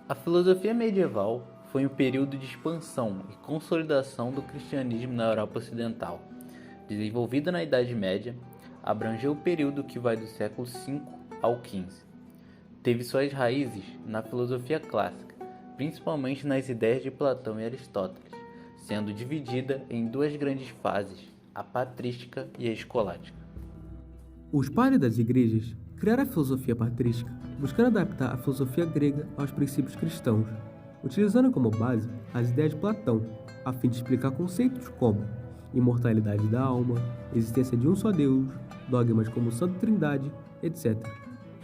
A filosofia medieval foi um período de expansão e consolidação do cristianismo na Europa Ocidental. Desenvolvida na Idade Média, abrangeu o período que vai do século V ao XV. Teve suas raízes na filosofia clássica, principalmente nas ideias de Platão e Aristóteles, sendo dividida em duas grandes fases, a patrística e a escolástica. Os padres das igrejas criaram a filosofia patrística, buscando adaptar a filosofia grega aos princípios cristãos, utilizando como base as ideias de Platão, a fim de explicar conceitos como imortalidade da alma, existência de um só Deus, dogmas como Santa Trindade, etc.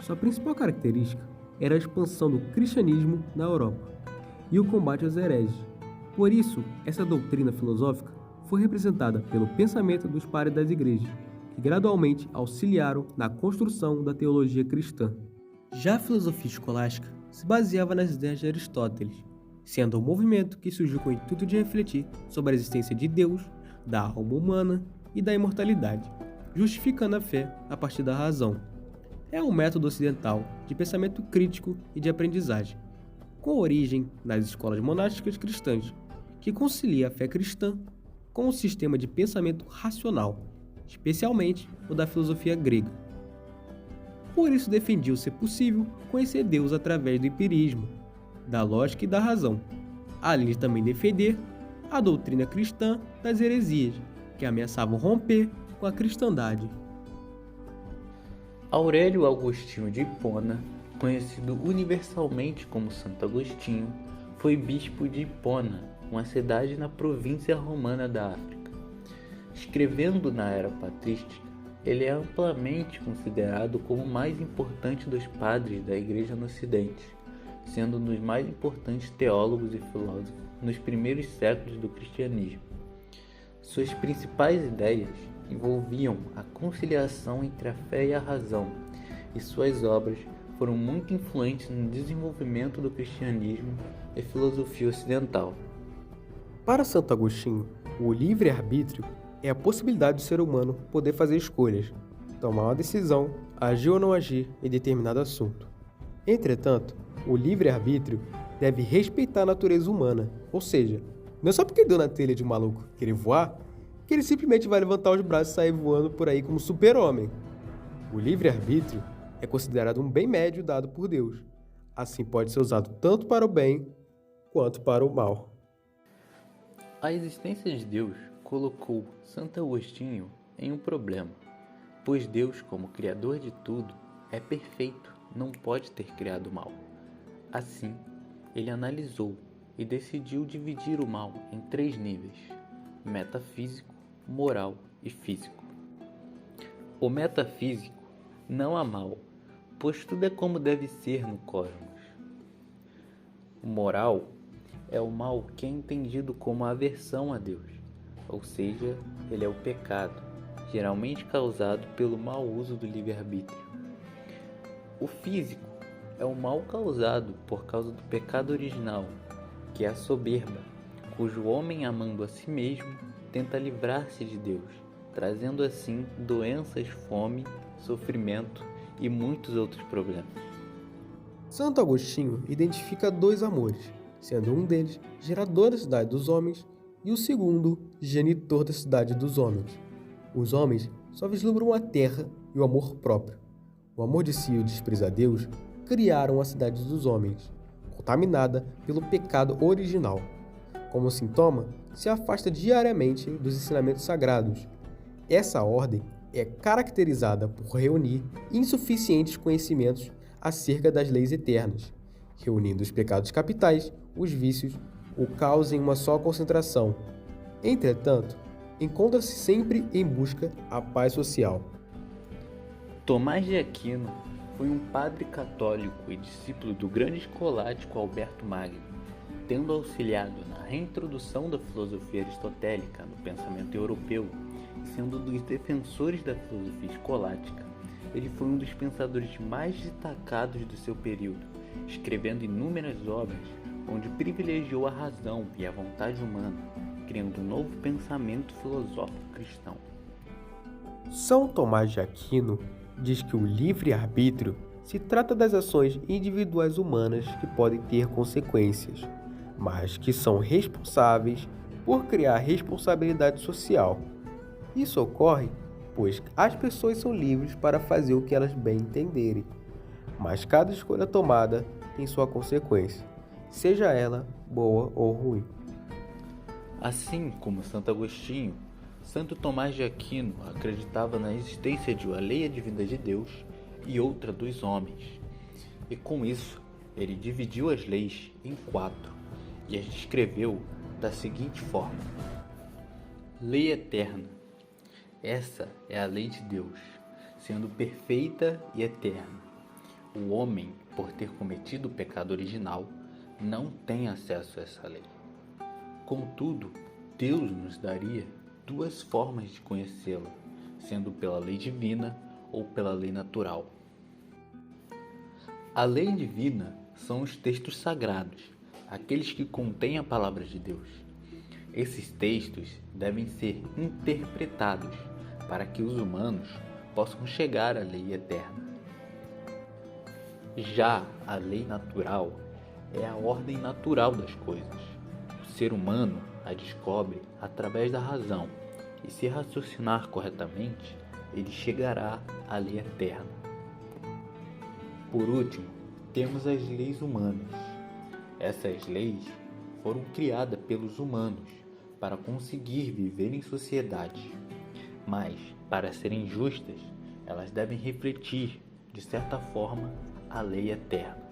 Sua principal característica era a expansão do cristianismo na Europa e o combate aos hereges. Por isso, essa doutrina filosófica foi representada pelo pensamento dos padres das igrejas, que gradualmente auxiliaram na construção da teologia cristã. Já a filosofia escolástica se baseava nas ideias de Aristóteles, sendo um movimento que surgiu com o intuito de refletir sobre a existência de Deus, da alma humana e da imortalidade, justificando a fé a partir da razão. É um método ocidental de pensamento crítico e de aprendizagem, com origem nas escolas monásticas cristãs, que concilia a fé cristã com o sistema de pensamento racional, especialmente o da filosofia grega. Por isso defendiam ser possível conhecer Deus através do empirismo, da lógica e da razão, além de também defender a doutrina cristã das heresias, que ameaçavam romper com a cristandade. Aurélio Agostinho de Hipona, conhecido universalmente como Santo Agostinho, foi bispo de Hipona, uma cidade na província romana da África. Escrevendo na era patrística, ele é amplamente considerado como o mais importante dos padres da Igreja no Ocidente, sendo um dos mais importantes teólogos e filósofos nos primeiros séculos do cristianismo. Suas principais ideias envolviam a conciliação entre a fé e a razão, e suas obras foram muito influentes no desenvolvimento do cristianismo e filosofia ocidental. Para Santo Agostinho, o livre-arbítrio é a possibilidade do ser humano poder fazer escolhas, tomar uma decisão, agir ou não agir em determinado assunto. Entretanto, o livre-arbítrio deve respeitar a natureza humana, ou seja, não é só porque deu na telha de um maluco querer voar, que ele simplesmente vai levantar os braços e sair voando por aí como super-homem. O livre-arbítrio é considerado um bem médio dado por Deus. Assim pode ser usado tanto para o bem quanto para o mal. A existência de Deus colocou Santo Agostinho em um problema, pois Deus, como Criador de tudo, é perfeito, não pode ter criado o mal. Assim, ele analisou e decidiu dividir o mal em 3 níveis: metafísico, moral e físico. O metafísico não há mal, pois tudo é como deve ser no cosmos. O moral é o mal que é entendido como a aversão a Deus, ou seja, ele é o pecado, geralmente causado pelo mau uso do livre-arbítrio. O físico é o mal causado por causa do pecado original, que é a soberba, cujo homem, amando a si mesmo, tenta livrar-se de Deus, trazendo assim doenças, fome, sofrimento e muitos outros problemas. Santo Agostinho identifica 2 amores, sendo um deles gerador da cidade dos homens e o segundo genitor da cidade dos homens. Os homens só vislumbram a terra e o amor próprio. O amor de si e o desprezo a Deus criaram a cidade dos homens, contaminada pelo pecado original. Como sintoma, se afasta diariamente dos ensinamentos sagrados. Essa ordem é caracterizada por reunir insuficientes conhecimentos acerca das leis eternas, reunindo os pecados capitais, os vícios, o caos em uma só concentração. Entretanto, encontra-se sempre em busca a paz social. Tomás de Aquino foi um padre católico e discípulo do grande escolástico Alberto Magno, tendo auxiliado na reintrodução da filosofia aristotélica no pensamento europeu e sendo um dos defensores da filosofia escolástica. Ele foi um dos pensadores mais destacados do seu período, escrevendo inúmeras obras onde privilegiou a razão e a vontade humana, criando um novo pensamento filosófico cristão. São Tomás de Aquino diz que o livre-arbítrio Se trata das ações individuais humanas que podem ter consequências, mas que são responsáveis por criar responsabilidade social. Isso ocorre pois as pessoas são livres para fazer o que elas bem entenderem, mas cada escolha tomada tem sua consequência, seja ela boa ou ruim. Assim como Santo Agostinho, Santo Tomás de Aquino acreditava na existência de uma lei divina de Deus e outra dos homens. E com isso, ele dividiu as leis em 4 e as descreveu da seguinte forma: Lei eterna. Essa é a lei de Deus, sendo perfeita e eterna. O homem, por ter cometido o pecado original, não tem acesso a essa lei. Contudo, Deus nos daria 2 formas de conhecê-la, sendo pela lei divina ou pela lei natural. A lei divina são os textos sagrados, aqueles que contêm a palavra de Deus. Esses textos devem ser interpretados para que os humanos possam chegar à lei eterna. Já a lei natural é a ordem natural das coisas. O ser humano a descobre através da razão, e se raciocinar corretamente, ele chegará à lei eterna. Por último, temos as leis humanas. Essas leis foram criadas pelos humanos para conseguir viver em sociedade, mas, para serem justas, elas devem refletir, de certa forma, a lei eterna.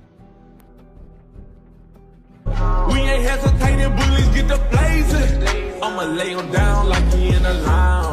We ain't hesitating, bullies get the blazing. I'ma lay 'em down like he in a line.